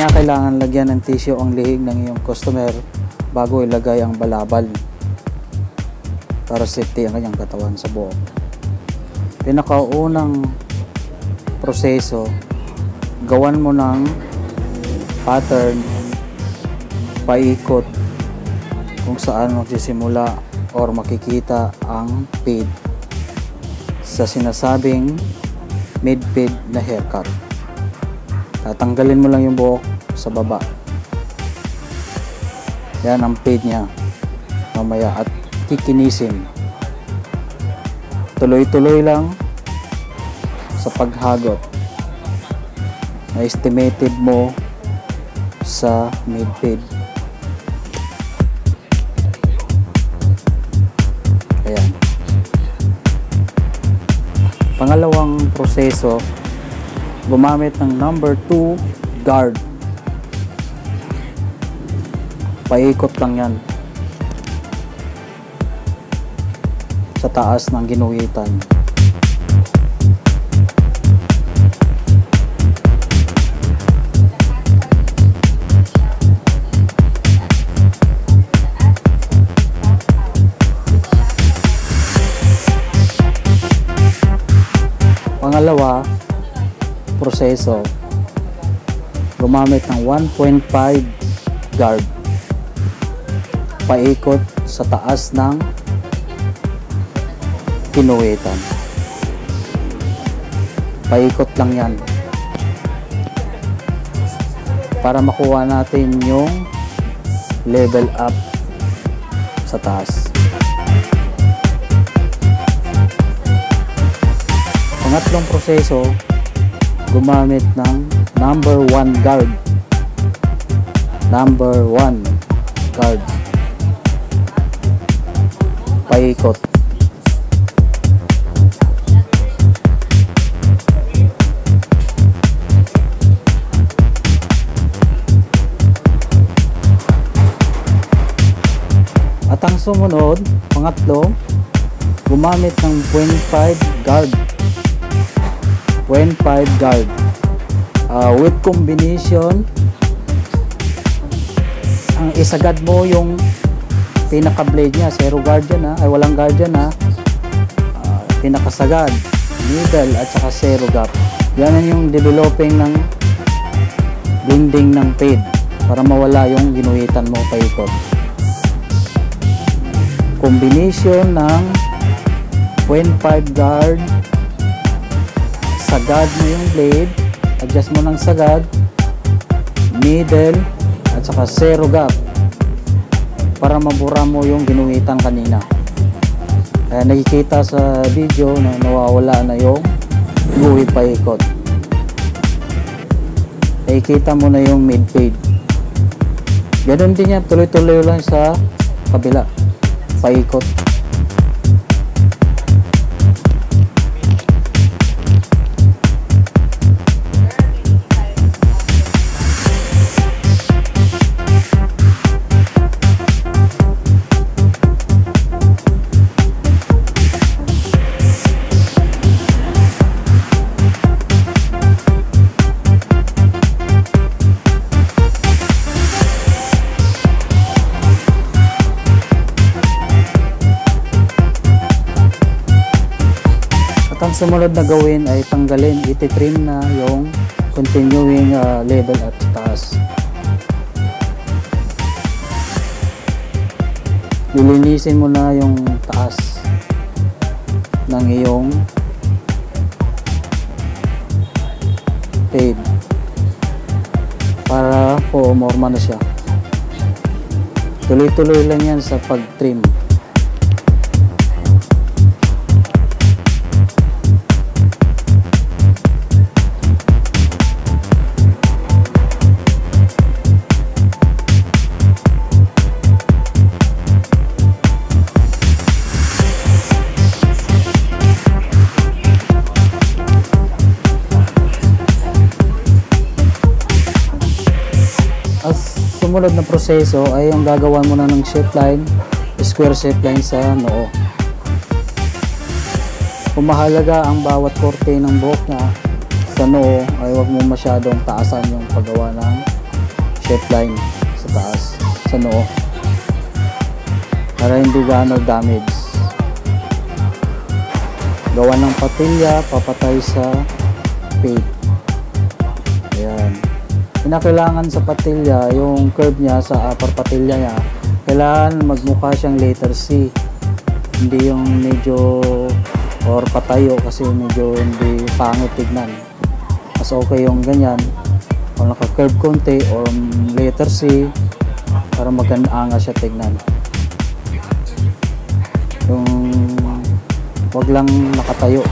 Kinakailangan lagyan ng tissue ang lihig ng iyong customer bago ilagay ang balabal para safety ang kanyang katawan sa buhok. Pinakaunang proseso, gawan mo ng pattern paikot kung saan magsisimula or makikita ang fade sa sinasabing mid-fade na haircut. Tatanggalin mo lang yung buhok sa baba. Yan ang fade niya mamaya at kikinisin. Tuloy-tuloy lang sa paghagot na estimated mo sa mid-fade. Ayan. Pangalawang proseso, gumamit ng number 2 guard. Paikot lang yan sa taas ng ginuhitan. Pangalawa, proseso, gumamit ng 1.5 guard. Paikot sa taas ng kinuwitan. Paikot lang yan para makuha natin yung level up sa taas. Pangatlong proseso, gumamit ng number 1 guard. Number 1 guard. Paikot. At ang sumunod, pangatlo, gumamit ng 0.5 guard. 0.5 guard. With combination, ang isagad mo yung pinaka blade niya, zero guard yan ha, ay walang guard yan ha, pinakasagad, middle at saka zero gap. Yan yung developing ng blending ng fade para mawala yung ginuhitan mo paikot. Combination ng 0.5 guard, sagad mo yung blade, adjust mo ng sagad, middle at saka zero gap para mabura mo yung ginuhitan kanina. Kaya nakikita sa video na nawawala na yung guhit paikot. Nakikita mo na yung mid fade. Ganun din yan, tuloy-tuloy lang sa kabila, paikot. Ang sumunod na gawin ay tanggalin, ititrim na yung continuing level at taas. Lilinisin mo na yung taas ng iyong fade para umorma na siya. Tuloy-tuloy lang yan sa pag-trim. Sumunod na proseso ay yung gagawa mo na ng shape line, square shape line sa noo. Kung mahalaga ang bawat korte ng buhok niya sa noo, ay huwag mo masyadong taasan yung paggawa ng shape line sa taas, sa noo, para hindi gaano damage. Gawa ng patilya, papatay sa fade. Ayan. Kinakailangan sa patilya, yung curve niya sa upper patilya niya, kailangan magmukha siyang letter C. Hindi yung medyo or patayo, kasi medyo hindi pangit tignan. Mas okay yung ganyan, o naka-curve konti or letter C, para maganda siya tignan. Yung wag lang nakatayo.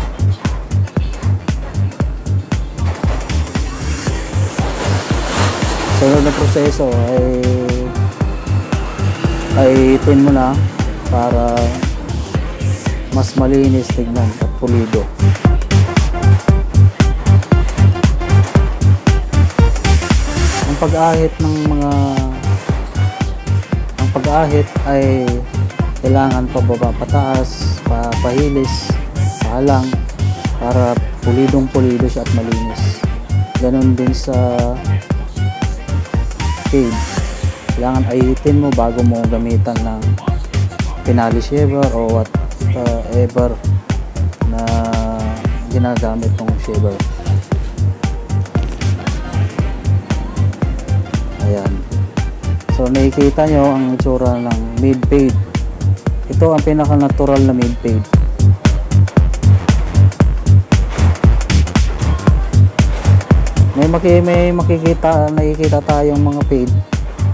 Sunod na proseso ay itin mo na para mas malinis tignan at pulido. Ang pag-ahit ay kailangan pababa, pataas, pahilis, pahalang, para pulidong-pulido siya at malinis. Ganon din sa fade. Kailangan ahitin mo bago mo gamitan ng pinali shaver o whatever na ginagamit ng shaver. Ayan. So nakikita nyo ang itsura ng mid fade. Ito ang pinaka-natural na mid fade. May nakikita tayong mga fade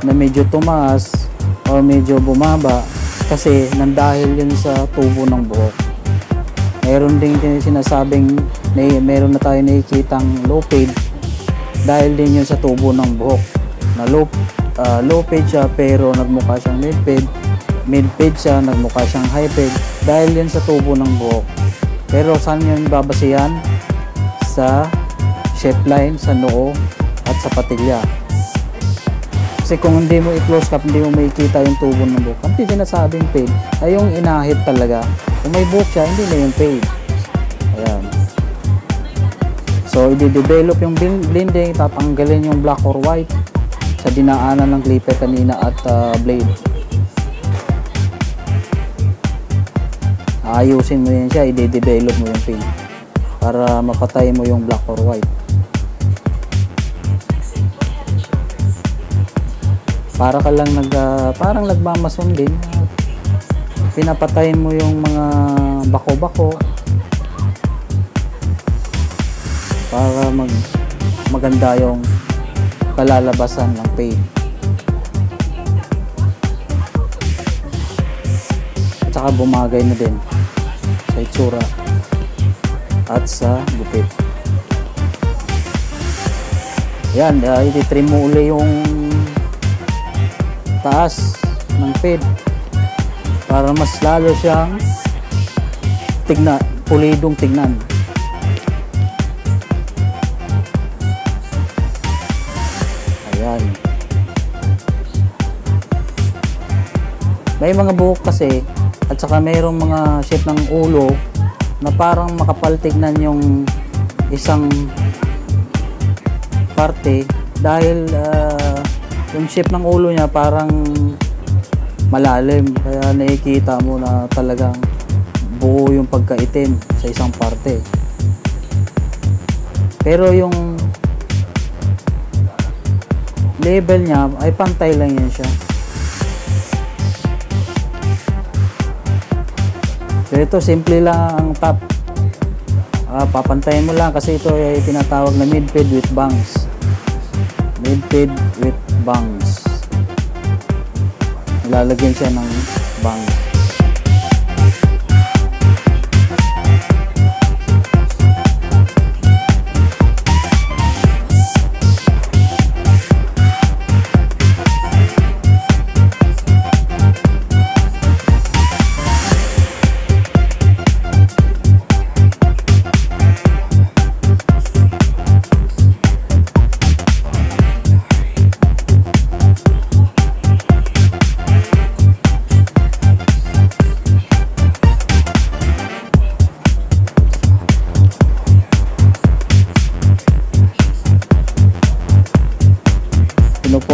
na medyo tumaas o medyo bumaba, kasi nandahil yun sa tubo ng buhok. Meron din sinasabing meron na tayo nakikitang low fade dahil din yun sa tubo ng buhok, na low fade siya pero nagmukha siyang mid fade siya, nagmukha siyang high fade dahil yun sa tubo ng buhok. Pero saan yun babasihan? Sa shape line, sa noo at sa patilya. Kasi kung hindi mo i-close cap, hindi mo makikita yung tubo ng buhok. Ang sinasabing fade ay yung inahit talaga. Kung may buhok siya, hindi na yung fade. Ayan. So i-develop yung blending, tatanggalin yung black or white sa dinaanan ng clipper kanina at blade. Ayusin mo yan siya, i-develop mo yung fade para mapatay mo yung black or white. Para ka lang parang nagmamason din, pinapatayin mo yung mga bako-bako para maganda yung kalalabasan ng fade. At saka bumagay na din sa itsura at sa gupit. Yan, i-trim mo uli yung taas ng fade para mas lalo siyang pulidong tignan. Ayan. May mga buhok kasi at saka mayroong mga shape ng ulo na parang makapal tignan yung isang parte dahil yung shape ng ulo niya parang malalim, kaya nakikita mo na talagang buo yung pagkaitim sa isang parte. Pero yung level niya ay pantay lang yan siya. So ito simple lang ang top. Papantayin mo lang kasi ito ay tinatawag na mid fade with bangs. Mid fade with bangs. Lalagyan siya ng bangs.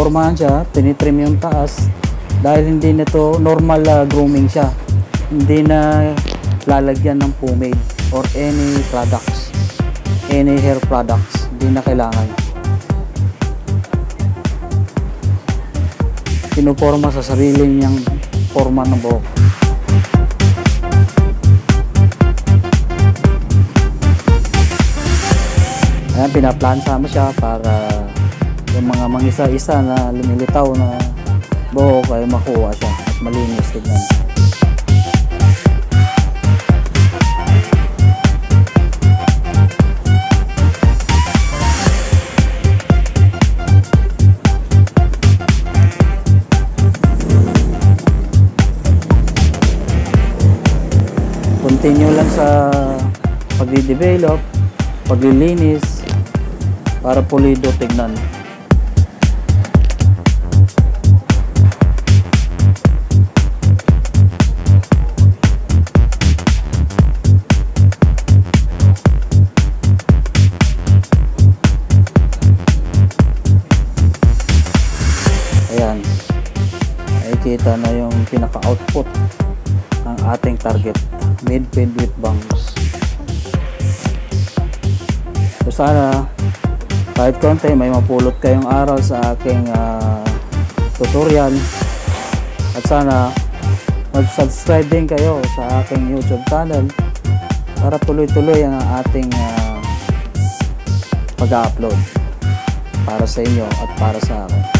pinopormahan siya, tinitrim yung taas dahil hindi nito normal grooming siya. Hindi na lalagyan ng pomade or any products, any hair products, hindi na kailangan. Pinoporma sa sarili niyang forma ng buhok. Ayan, pinaplansa mo siya para yung mga mangisa-isa na lumilitaw na buhok ay makuha siya at malinis tignan. Continue lang sa pagdi-develop, paglilinis para pulido tignan. Ayan, nakikita na yung pinaka-output ng ating target, mid-fade with bangs. So sana kahit konti may mapulot kayong aral sa aking tutorial, at sana mag-subscribe din kayo sa aking YouTube channel para tuloy-tuloy ang ating pag-upload para sa inyo at para sa akin.